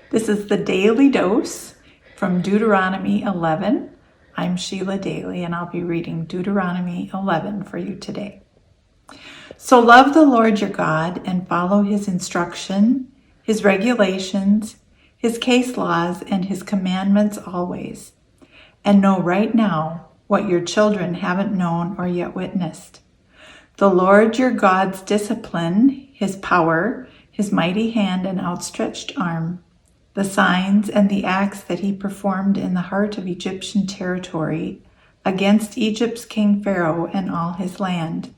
This is the Daily Dose from Deuteronomy 11. I'm Sheila Daly, and I'll be reading Deuteronomy 11 for you today. So love the Lord your God and follow his instruction, his regulations, his case laws, and his commandments always. And know right now what your children haven't known or yet witnessed. The Lord your God's discipline, his power, his mighty hand and outstretched arm, the signs and the acts that he performed in the heart of Egyptian territory against Egypt's king Pharaoh and all his land.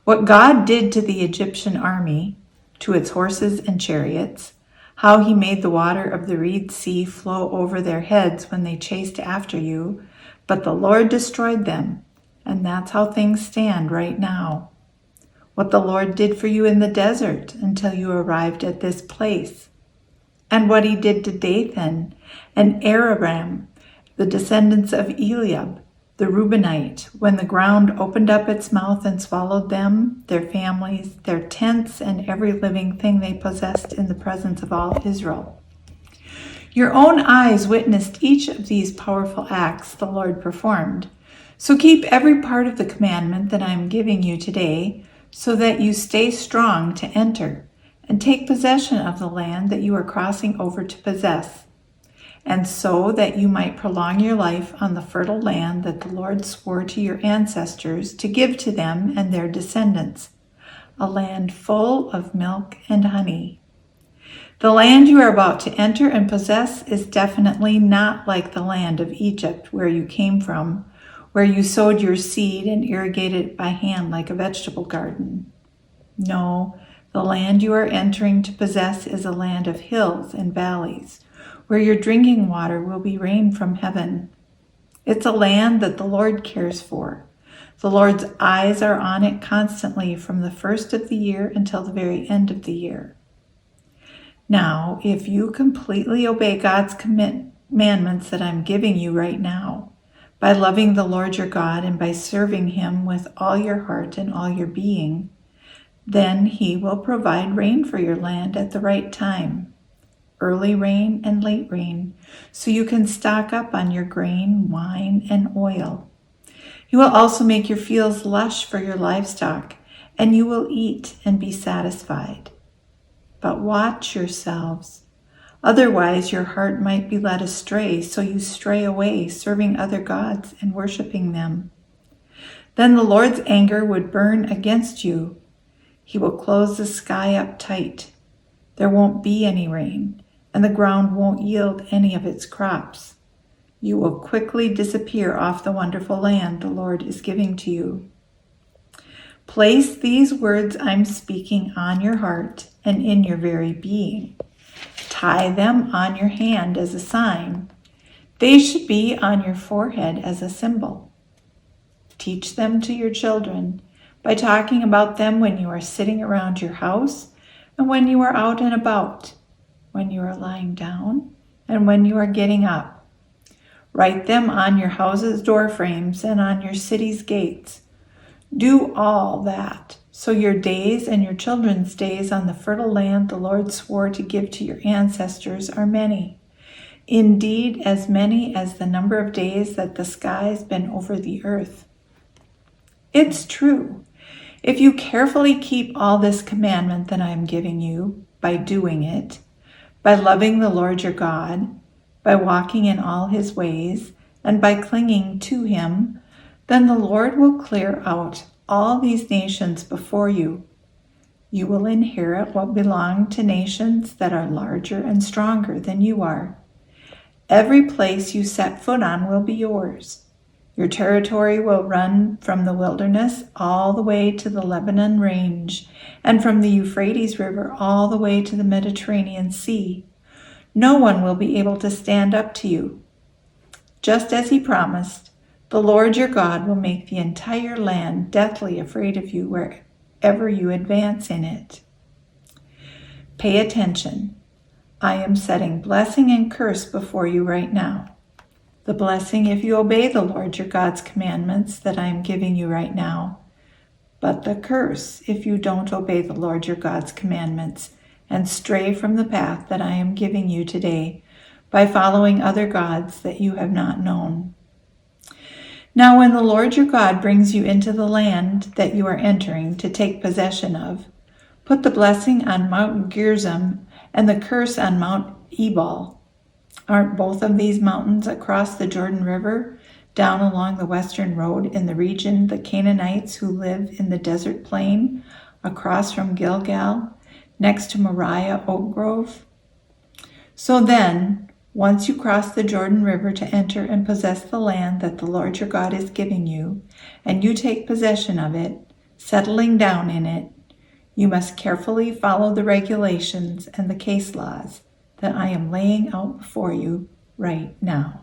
What God did to the Egyptian army, to its horses and chariots, how he made the water of the Red Sea flow over their heads when they chased after you, but the Lord destroyed them, and that's how things stand right now. What the Lord did for you in the desert until you arrived at this place, and what he did to Dathan and Abiram, the descendants of Eliab, the Reubenite, when the ground opened up its mouth and swallowed them, their families, their tents, and every living thing they possessed in the presence of all Israel. Your own eyes witnessed each of these powerful acts the Lord performed. So keep every part of the commandment that I am giving you today, so that you stay strong to enter and take possession of the land that you are crossing over to possess, and so that you might prolong your life on the fertile land that the Lord swore to your ancestors to give to them and their descendants, a land full of milk and honey. The land you are about to enter and possess is definitely not like the land of Egypt where you came from, where you sowed your seed and irrigated it by hand like a vegetable garden. No, the land you are entering to possess is a land of hills and valleys, where your drinking water will be rain from heaven. It's a land that the Lord cares for. The Lord's eyes are on it constantly from the first of the year until the very end of the year. Now, if you completely obey God's commandments that I'm giving you right now, by loving the Lord your God and by serving him with all your heart and all your being, then he will provide rain for your land at the right time, early rain and late rain, so you can stock up on your grain, wine, and oil. He will also make your fields lush for your livestock, and you will eat and be satisfied. But watch yourselves. Otherwise, your heart might be led astray, so you stray away, serving other gods and worshiping them. Then the Lord's anger would burn against you. He will close the sky up tight. There won't be any rain, and the ground won't yield any of its crops. You will quickly disappear off the wonderful land the Lord is giving to you. Place these words I'm speaking on your heart and in your very being. Tie them on your hand as a sign. They should be on your forehead as a symbol. Teach them to your children by talking about them when you are sitting around your house and when you are out and about, when you are lying down and when you are getting up. Write them on your house's door frames and on your city's gates. Do all that, so your days and your children's days on the fertile land the Lord swore to give to your ancestors are many. Indeed, as many as the number of days that the sky's been over the earth. It's true. If you carefully keep all this commandment that I am giving you, by doing it, by loving the Lord your God, by walking in all his ways, and by clinging to him, then the Lord will clear out all these nations before you. You will inherit what belong to nations that are larger and stronger than you are. Every place you set foot on will be yours. Your territory will run from the wilderness all the way to the Lebanon range, and from the Euphrates River all the way to the Mediterranean Sea. No one will be able to stand up to you. Just as he promised, the Lord your God will make the entire land deathly afraid of you wherever you advance in it. Pay attention. I am setting blessing and curse before you right now. The blessing if you obey the Lord your God's commandments that I am giving you right now, but the curse if you don't obey the Lord your God's commandments and stray from the path that I am giving you today by following other gods that you have not known. Now when the Lord your God brings you into the land that you are entering to take possession of, put the blessing on Mount Gerizim and the curse on Mount Ebal. Aren't both of these mountains across the Jordan River, down along the western road in the region the Canaanites who live in the desert plain, across from Gilgal, next to Moriah Oak Grove? So then, once you cross the Jordan River to enter and possess the land that the Lord your God is giving you, and you take possession of it, settling down in it, you must carefully follow the regulations and the case laws that I am laying out before you right now.